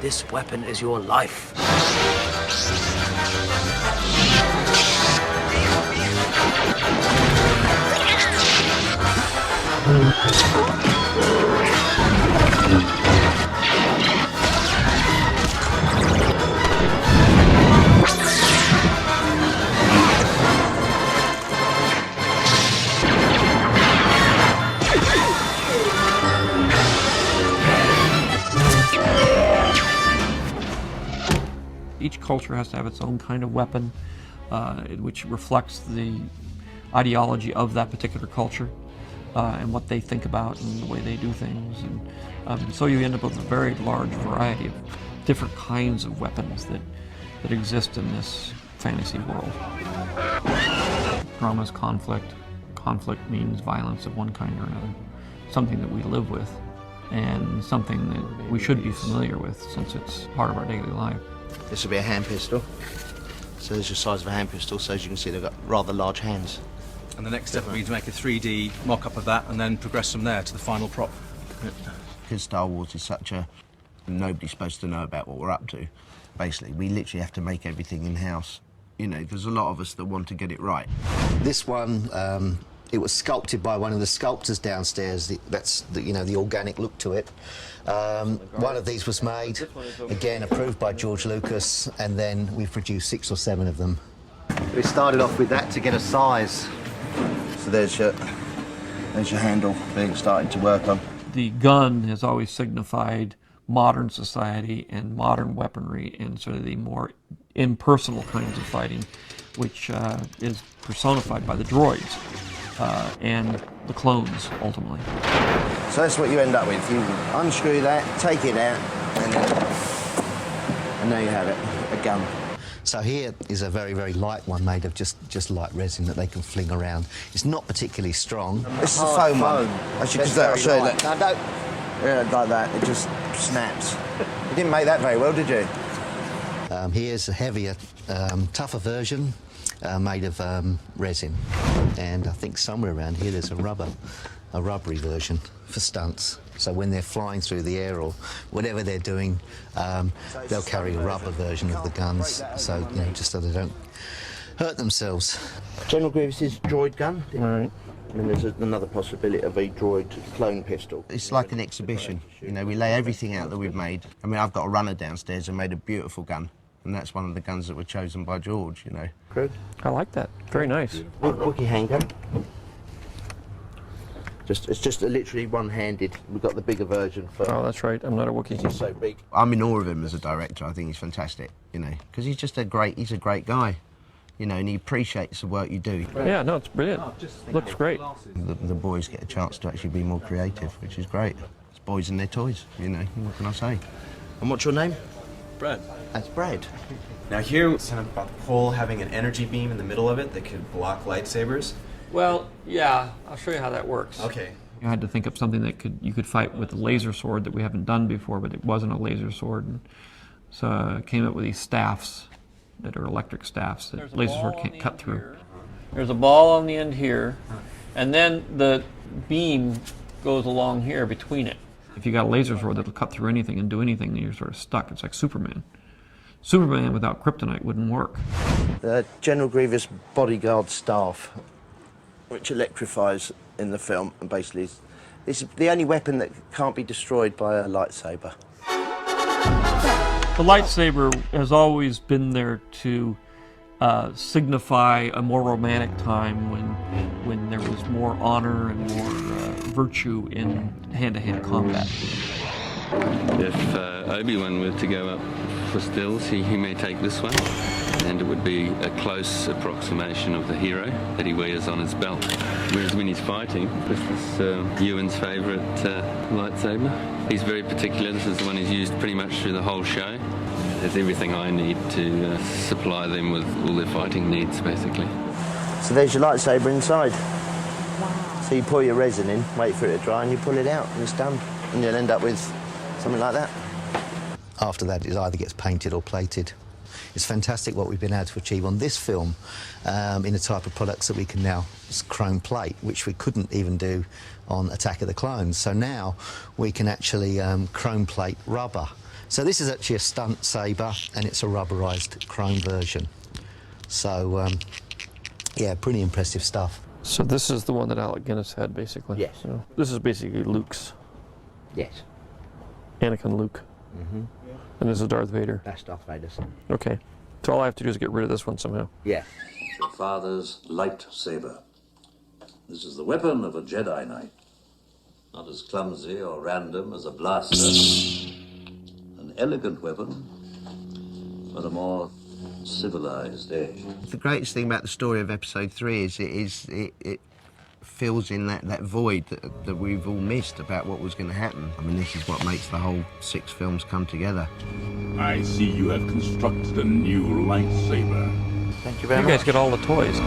This weapon is your life. Each culture has to have its own kind of weapon, which reflects the ideology of that particular culture and what they think about and the way they do things. And so you end up with a very large variety of different kinds of weapons that exist in this fantasy world. Drama is conflict. Conflict means violence of one kind or another, something that we live with and something that we should be familiar with since it's part of our daily life. This will be a hand pistol. So there's the size of a hand pistol, so as you can see they've got rather large hands. And the next step will be to make a 3D mock-up of that and then progress from there to the final prop. Because Star Wars is such a... nobody's supposed to know about what we're up to. Basically, we literally have to make everything in-house. You know, there's a lot of us that want to get it right. This one, it was sculpted by one of the sculptors downstairs. That's the organic look to it. One of these was made, again approved by George Lucas, and then we've produced 6 or 7 of them. We started off with that to get a size. So there's your handle being started to work on. The gun has always signified modern society and modern weaponry and sort of the more impersonal kinds of fighting, which is personified by the droids and the clones, ultimately. So that's what you end up with. You unscrew that, take it out, and there you have it, a gun. So here is a very, very light one made of just light resin that they can fling around. It's not particularly strong. This is a foam one. Actually, I'll show you that. No, don't. Yeah, like that, it just snaps. You didn't make that very well, did you? Here's a heavier, tougher version made of resin. And I think somewhere around here there's a rubbery version for stunts. So when they're flying through the air or whatever they're doing, they'll carry a rubber version of the guns, so just so they don't hurt themselves. General Grievous's droid gun. Right. And there's another possibility of a droid clone pistol. It's like an exhibition. You know, we lay everything out that we've made. I mean, I've got a runner downstairs and made a beautiful gun, and that's one of the guns that were chosen by George. Good. I like that. Very nice. Wookiee handgun. It's just literally one-handed. We've got the bigger version for... Oh, that's right. I'm not a Wookiee. He's so big. I'm in awe of him as a director. I think he's fantastic, because he's just a great guy, and he appreciates the work you do. Yeah, no, it's brilliant. Looks great. The boys get a chance to actually be more creative, which is great. It's boys and their toys, what can I say? And what's your name? Brad. That's Brad. Now here, it's kind of about the pole having an energy beam in the middle of it that could block lightsabers. Well, yeah, I'll show you how that works. Okay. You had to think of something that you could fight with a laser sword that we haven't done before, but it wasn't a laser sword. And so I came up with these staffs that are electric staffs that the laser sword can't cut through. There's a ball on the end here, and then the beam goes along here between it. If you got a laser sword that'll cut through anything and do anything, then you're sort of stuck. It's like Superman. Superman without kryptonite wouldn't work. General Grievous bodyguard staff, which electrifies in the film, and basically is the only weapon that can't be destroyed by a lightsaber. The lightsaber has always been there to signify a more romantic time when there was more honor and more virtue in hand-to-hand combat. If Obi-Wan were to go up for stills, he may take this one, and it would be a close approximation of the hero that he wears on his belt. Whereas when he's fighting, this is Ewan's favourite lightsaber. He's very particular. This is the one he's used pretty much through the whole show. There's everything I need to supply them with all their fighting needs, basically. So there's your lightsaber inside. So you pour your resin in, wait for it to dry, and you pull it out, and it's done. And you'll end up with something like that. After that, it either gets painted or plated. It's fantastic what we've been able to achieve on this film in the type of products that we can now chrome plate, which we couldn't even do on Attack of the Clones. So now we can actually chrome plate rubber So this is actually a stunt saber, and it's a rubberized chrome version. So, yeah, pretty impressive stuff. So this is the one that Alec Guinness had, basically. Yes. So this is basically Luke's. Yes. Anakin Luke. Mm-hmm. And this is Darth Vader. That's Darth Vader's. Okay. So all I have to do is get rid of this one somehow. Yeah. Your father's lightsaber. This is the weapon of a Jedi Knight. Not as clumsy or random as a blaster. An elegant weapon for a more civilized age. The greatest thing about the story of Episode 3 is it fills in that void that we've all missed about what was going to happen. I mean, this is what makes the whole 6 films come together. I see you have constructed a new lightsaber. Thank you very You much. guys get all the toys.